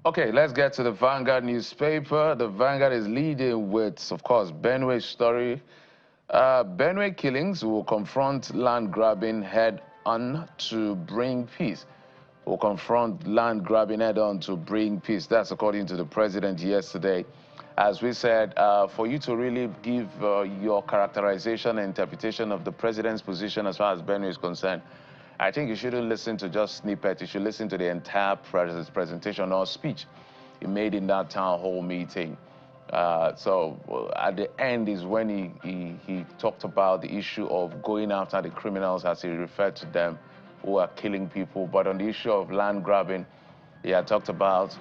Okay, let's get to the Vanguard newspaper. The Vanguard is leading with, of course, Benue story. Benue killings will confront land grabbing head on to bring peace. Will confront land grabbing head on to bring peace. That's according to the president yesterday. As we said, for you to really give your characterization and interpretation of the president's position as far as Benue is concerned, I think you shouldn't listen to just snippets. You should listen to the entire presentation or speech he made in that town hall meeting. So at the end is when he talked about the issue of going after the criminals, as he referred to them, who are killing people. But on the issue of land grabbing, he had talked about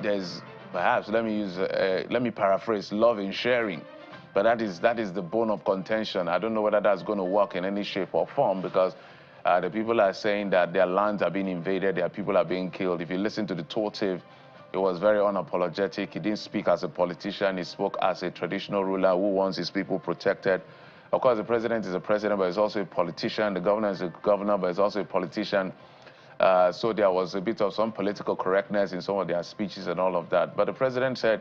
there's perhaps, let me paraphrase, love in sharing. But that is the bone of contention. I don't know whether that's going to work in any shape or form, because the people are saying that their lands are being invaded, their people are being killed. If you listen to the tortive, it was very unapologetic. He didn't speak as a politician. He spoke as a traditional ruler who wants his people protected. Of course, the president is a president, but he's also a politician. The governor is a governor, but he's also a politician. So there was a bit of some political correctness in some of their speeches and all of that. But the president said,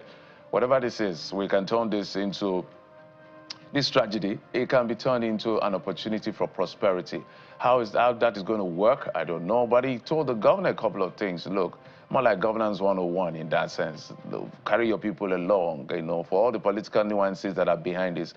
whatever this is, we can turn this into this tragedy. It can be turned into an opportunity for prosperity. How that is going to work, I don't know. But he told the governor a couple of things. Look, more like governance 101 in that sense. Carry your people along, for all the political nuances that are behind this.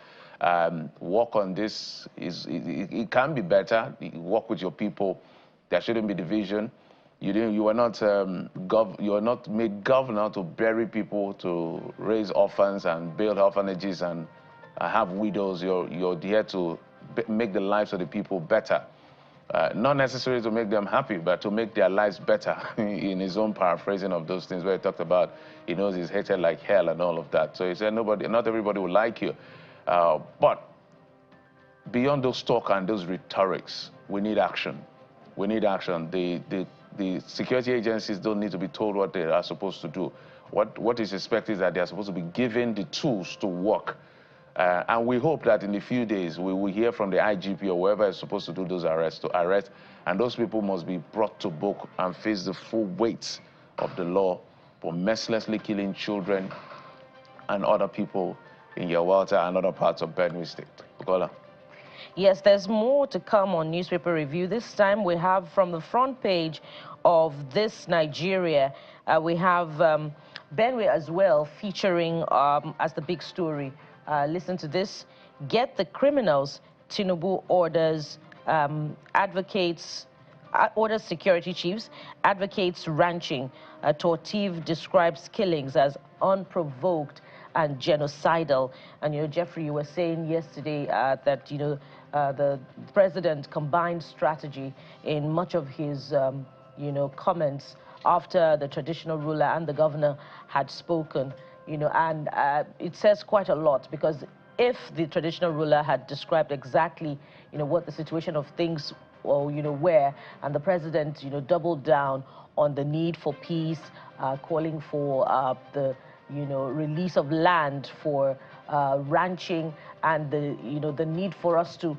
Work on this. It can be better. Work with your people. There shouldn't be division. You are not made governor to bury people, to raise orphans and build orphanages and have widows. You're there to make the lives of the people better. Not necessarily to make them happy, but to make their lives better, in his own paraphrasing of those things, where he talked about he knows he's hated like hell and all of that. So he said not everybody will like you. But beyond those talk and those rhetorics, we need action. We need action. The security agencies don't need to be told what they are supposed to do. What is expected is that they are supposed to be given the tools to work. And we hope that in a few days we will hear from the IGP or whoever is supposed to do those arrests to arrest, and those people must be brought to book and face the full weight of the law for mercilessly killing children and other people in Yawata and other parts of Benue State. Bukola. Yes, there's more to come on Newspaper Review. This time we have from the front page of This Nigeria, we have Benue as well, featuring as the big story. Listen to this. Get the criminals. Tinubu orders orders security chiefs, advocates ranching. Tortiv describes killings as unprovoked and genocidal. And Jeffrey, you were saying yesterday that the president combined strategy in much of his comments after the traditional ruler and the governor had spoken. And it says quite a lot, because if the traditional ruler had described exactly, what the situation of things, were, and the president, doubled down on the need for peace, calling for the, release of land for ranching, and the need for us to,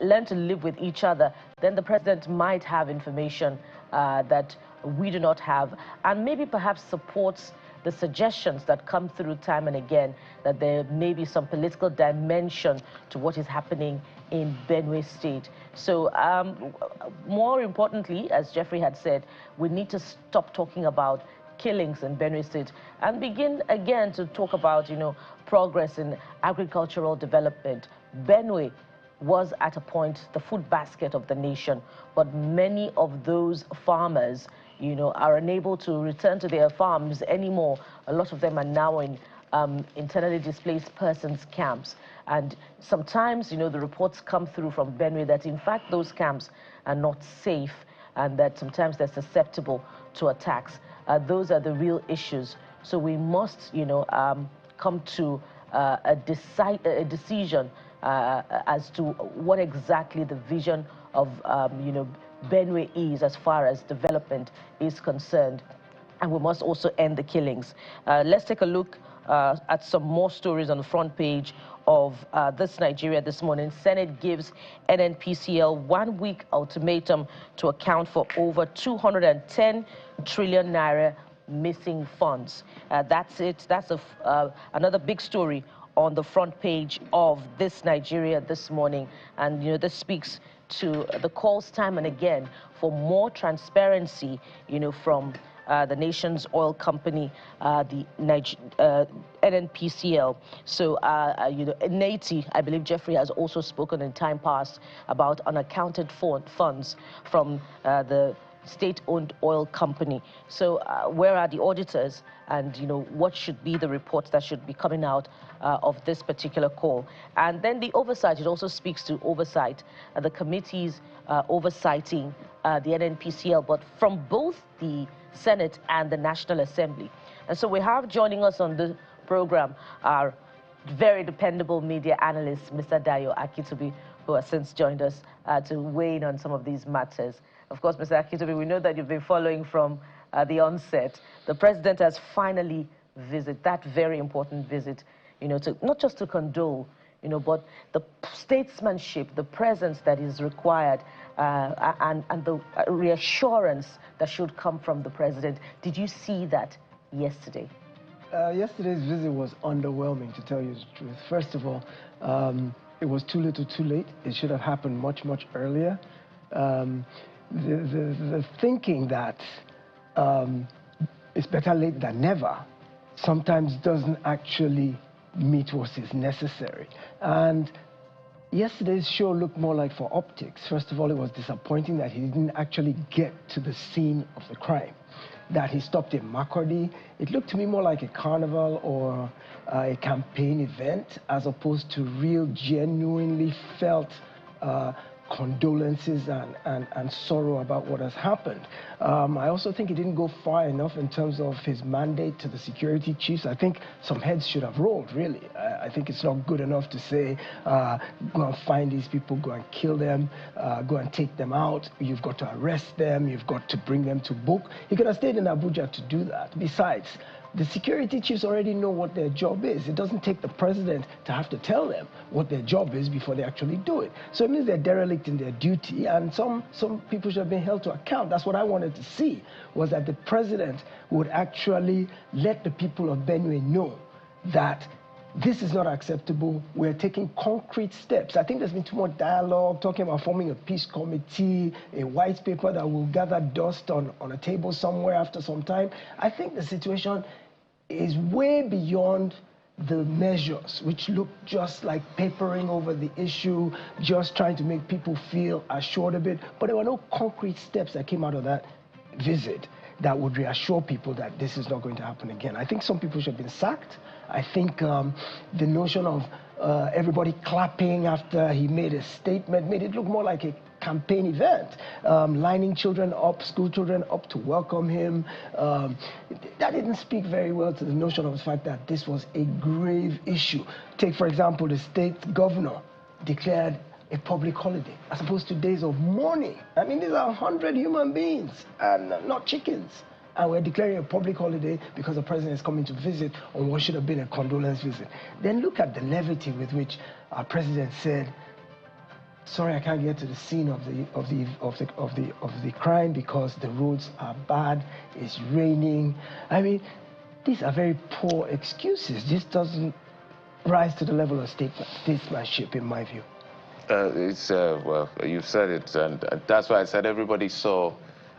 learn to live with each other, then the president might have information that we do not have, and maybe perhaps supports the suggestions that come through time and again, that there may be some political dimension to what is happening in Benue State. So more importantly, as Jeffrey had said, we need to stop talking about killings in Benue State and begin again to talk about, progress in agricultural development. Benue was at a point the food basket of the nation, but many of those farmers are unable to return to their farms anymore. A lot of them are now in internally displaced persons camps. And sometimes, the reports come through from Benue that, in fact, those camps are not safe and that sometimes they're susceptible to attacks. Those are the real issues. So we must, come to a decision as to what exactly the vision of, Benue is as far as development is concerned. And we must also end the killings. Let's take a look at some more stories on the front page of This Nigeria this morning. Senate gives NNPCL 1-week ultimatum to account for over 210 trillion naira missing funds. That's it. That's another big story on the front page of this Nigeria this morning. And, you know, this speaks to the calls time and again for more transparency, you know, from the nation's oil company, the NNPCL. So, you know, Nati, I believe Jeffrey has also spoken in time past about unaccounted funds from the state-owned oil company. So where are the auditors, and you know, what should be the reports that should be coming out of this particular call? And then the oversight, it also speaks to oversight, the committees oversighting the NNPCL, but from both the Senate and the National Assembly. And so we have joining us on the program our very dependable media analyst, Mr. Dayo Akitobi, who has since joined us to weigh in on some of these matters. Of course, Mr. Akitobi, we know that you've been following from the onset. The president has finally visited, that very important visit, you know, to not just to condole, you know, but the statesmanship, the presence that is required, and the reassurance that should come from the president. Did you see that yesterday? Yesterday's visit was underwhelming, to tell you the truth. First of all, it was too little too late. It should have happened much, much earlier. The thinking that it's better late than never sometimes doesn't actually meet what is necessary. And yesterday's show looked more like for optics. First of all, it was disappointing that he didn't actually get to the scene of the crime, that he stopped in Makurdi. It looked to me more like a carnival or a campaign event as opposed to real, genuinely felt condolences and sorrow about what has happened. I also think he didn't go far enough in terms of his mandate to the security chiefs. I think some heads should have rolled, really. I think it's not good enough to say, go and find these people, go and kill them, go and take them out. You've got to arrest them, you've got to bring them to book. He could have stayed in Abuja to do that. Besides, the security chiefs already know what their job is. It doesn't take the president to have to tell them what their job is before they actually do it. So it means they're derelict in their duty, and some people should have been held to account. That's what I wanted to see, was that the president would actually let the people of Benue know that this is not acceptable. We're taking concrete steps. I think there's been too much dialogue, talking about forming a peace committee, a white paper that will gather dust on a table somewhere after some time. I think the situation is way beyond the measures, which look just like papering over the issue, just trying to make people feel assured a bit. But there were no concrete steps that came out of that visit that would reassure people that this is not going to happen again. I think some people should have been sacked. I think the notion of everybody clapping after he made a statement made it look more like a campaign event, lining children up, school children up to welcome him. That didn't speak very well to the notion of the fact that this was a grave issue. Take, for example, the state governor declared a public holiday as opposed to days of mourning. I mean, these are 100 human beings and not chickens. And we're declaring a public holiday because the president is coming to visit on what should have been a condolence visit. Then look at the levity with which our president said, sorry, I can't get to the scene of the crime because the roads are bad, it's raining. I mean, these are very poor excuses. This doesn't rise to the level of statesmanship, in my view. Well, you've said it, and that's why I said everybody saw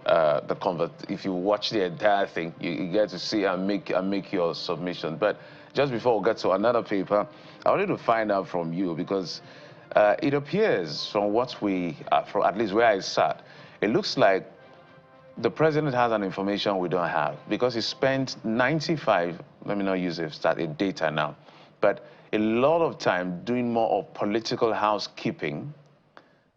if you watch the entire thing, you get to see and make your submission. But just before we get to another paper, I wanted to find out from you, because it appears from what from at least where I sat, it looks like the president has an information we don't have, because he spent 95, let me not use a data now, but a lot of time doing more of political housekeeping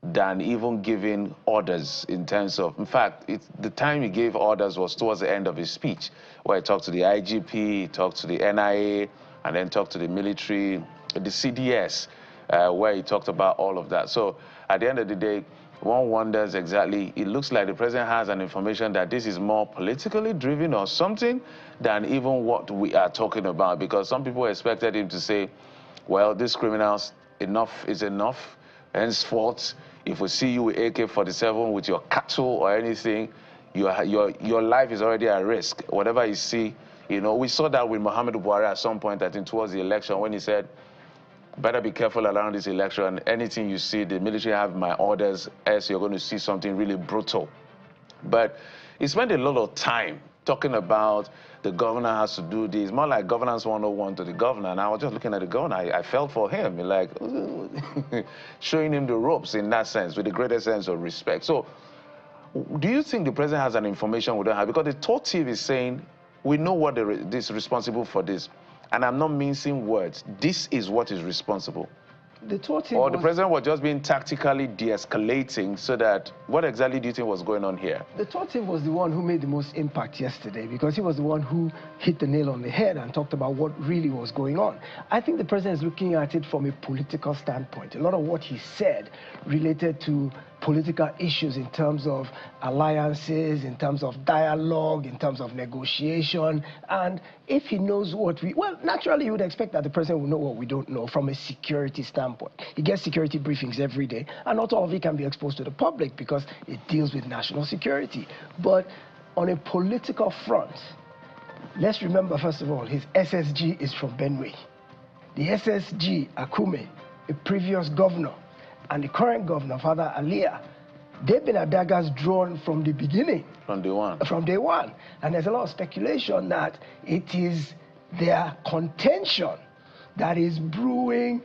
than even giving orders in terms of, in fact, the time he gave orders was towards the end of his speech, where he talked to the IGP, he talked to the NIA, and then talked to the military, the CDS, where he talked about all of that. So at the end of the day, one wonders exactly, it looks like the president has an information that this is more politically driven or something than even what we are talking about, because some people expected him to say, well, these criminals, enough is enough. Henceforth, if we see you with AK-47 with your cattle or anything, your life is already at risk. Whatever you see, you know, we saw that with Muhammadu Buhari at some point, I think towards the election, when he said, better be careful around this election. Anything you see, the military have my orders, else you're going to see something really brutal. But he spent a lot of time talking about the governor has to do this, more like governance 101 to the governor. And I was just looking at the governor, I felt for him, like showing him the ropes in that sense, with the greatest sense of respect. So do you think the president has an information we don't have? Because the top chief is saying, we know what is responsible for this. And I'm not mincing words. This is what is responsible. The president was just being tactically de-escalating so that, what exactly do you think was going on here? The Tortive was the one who made the most impact yesterday because he was the one who hit the nail on the head and talked about what really was going on. I think the president is looking at it from a political standpoint. A lot of what he said related to political issues in terms of alliances, in terms of dialogue, in terms of negotiation. And if he knows what well, naturally you would expect that the president will know what we don't know from a security standpoint. He gets security briefings every day, and not all of it can be exposed to the public because it deals with national security. But on a political front, let's remember, first of all, his SSG is from Benue. The SSG, Akume, a previous governor, and the current governor, Father Aliyah, they've been at daggers drawn from the beginning. From day one. From day one. And there's a lot of speculation that it is their contention that is brewing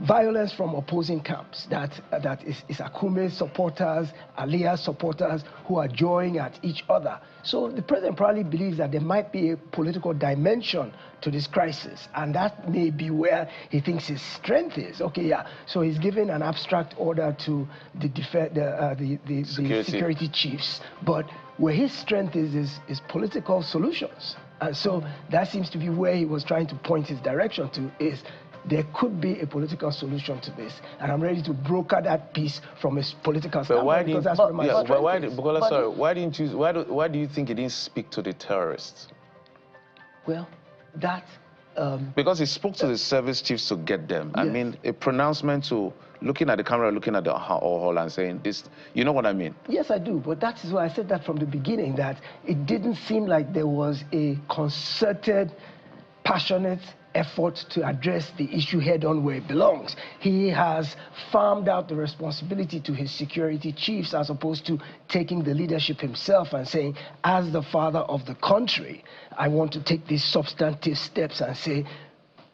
violence from opposing camps, that is Akume's supporters, Aliyah's supporters who are jawing at each other. So the president probably believes that there might be a political dimension to this crisis, and that may be where he thinks his strength is. Okay, yeah, so he's giving an abstract order to the security chiefs, but where his strength is political solutions. And so that seems to be where he was trying to point his direction to, is there could be a political solution to this, and I'm ready to broker that piece from a political standpoint, because that's where my strength is. Why do you think he didn't speak to the terrorists? Well, that... because he spoke to the service chiefs to get them. Yes. I mean, a pronouncement to looking at the camera, looking at the hall and saying this, you know what I mean? Yes, I do, but that is why I said that from the beginning, that it didn't seem like there was a concerted, passionate effort to address the issue head-on where it belongs. He has farmed out the responsibility to his security chiefs as opposed to taking the leadership himself and saying, as the father of the country, I want to take these substantive steps and say,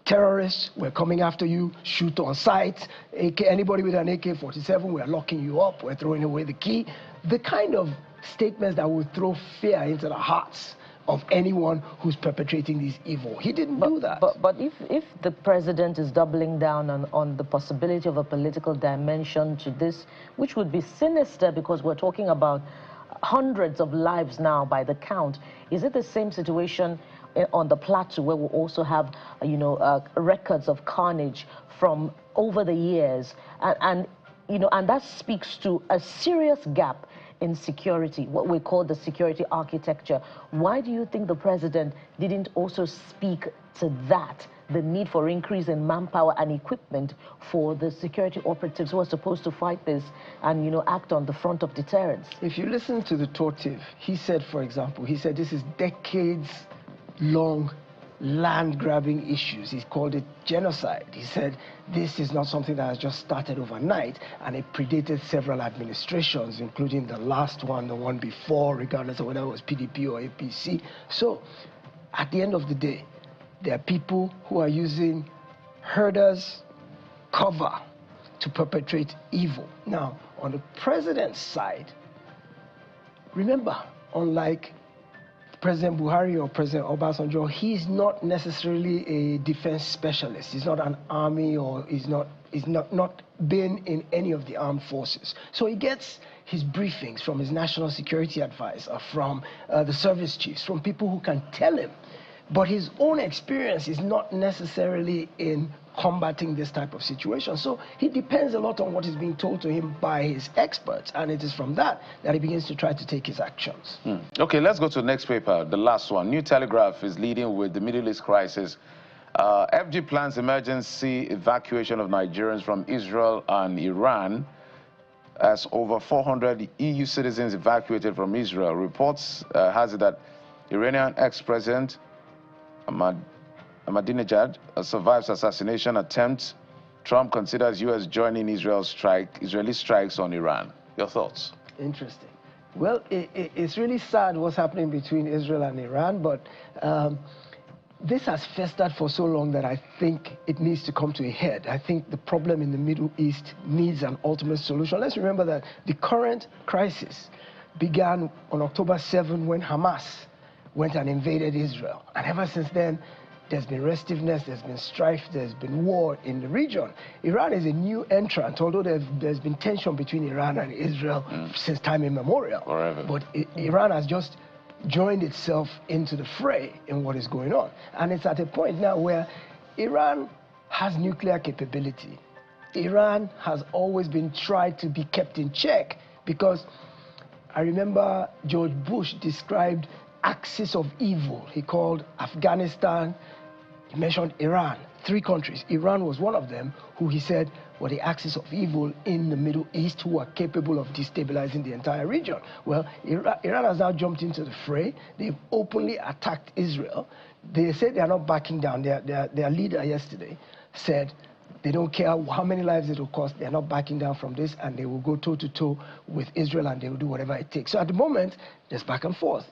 terrorists, we're coming after you, shoot on sight, anybody with an AK-47, we're locking you up, we're throwing away the key. The kind of statements that would throw fear into the hearts of anyone who's perpetrating this evil. He didn't do that. But if the president is doubling down on the possibility of a political dimension to this, which would be sinister because we're talking about hundreds of lives now by the count, is it the same situation on the plateau where we also have, records of carnage from over the years, and that speaks to a serious gap in security, what we call the security architecture? Why do you think the president didn't also speak to that, the need for increase in manpower and equipment for the security operatives who are supposed to fight this and, act on the front of deterrence? If you listen to the Tortive, he said, for example, this is decades-long land-grabbing issues. He called it genocide. He said this is not something that has just started overnight, and it predated several administrations, including the last one, the one before, regardless of whether it was PDP or APC. So, at the end of the day, there are people who are using herders' cover to perpetrate evil. Now, on the president's side, remember, unlike President Buhari or President Obasanjo, he's not necessarily a defense specialist. He's not an army, or he's not been in any of the armed forces. So he gets his briefings from his national security advisor, from the service chiefs, from people who can tell him. But his own experience is not necessarily in combating this type of situation. So he depends a lot on what is being told to him by his experts, and it is from that he begins to try to take his actions. Okay, let's go to the next paper, the last one. New Telegraph is leading with the Middle East crisis. FG plans emergency evacuation of Nigerians from Israel and Iran. as over 400 EU citizens evacuated from Israel. Reports has it that Iranian ex-president Ahmadinejad survives assassination attempt. Trump considers U.S. joining Israeli strikes on Iran. Your thoughts? Interesting. Well, it's really sad what's happening between Israel and Iran, but this has festered for so long that I think it needs to come to a head. I think the problem in the Middle East needs an ultimate solution. Let's remember that the current crisis began on October 7 when Hamas went and invaded Israel. And ever since then, there's been restiveness, there's been strife, there's been war in the region. Iran is a new entrant, although there's been tension between Iran and Israel since time immemorial. Forever. But Iran has just joined itself into the fray in what is going on. And it's at a point now where Iran has nuclear capability. Iran has always been tried to be kept in check because I remember George Bush described axis of evil. He called Afghanistan, he mentioned Iran, 3 countries. Iran was one of them who he said were the axis of evil in the Middle East who are capable of destabilizing the entire region. Well, Iran has now jumped into the fray. They've openly attacked Israel. They say they are not backing down. Their leader yesterday said they don't care how many lives it will cost. They're not backing down from this, and they will go toe-to-toe with Israel, and they will do whatever it takes. So at the moment, there's back and forth.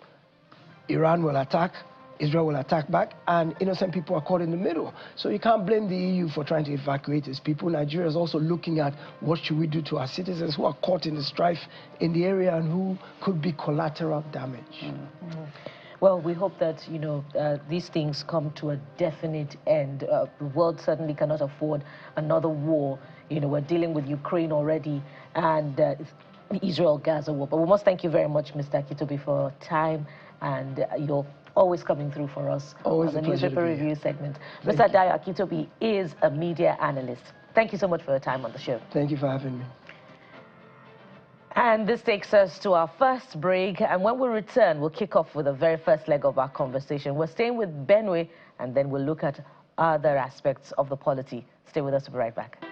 Iran will attack, Israel will attack back, and innocent people are caught in the middle. So you can't blame the EU for trying to evacuate its people. Nigeria is also looking at what should we do to our citizens who are caught in the strife in the area and who could be collateral damage. Well, we hope that, these things come to a definite end. The world certainly cannot afford another war. We're dealing with Ukraine already and the Israel-Gaza war. But we must thank you very much, Mr. Akitobi, for time and you're always coming through for us always on the newspaper review segment. Mr. Dayo Akitobi is a media analyst. Thank you so much for your time on the show. Thank you for having me. And this takes us to our first break. And when we return, we'll kick off with the very first leg of our conversation. We're staying with Benue, and then we'll look at other aspects of the polity. Stay with us. We'll be right back.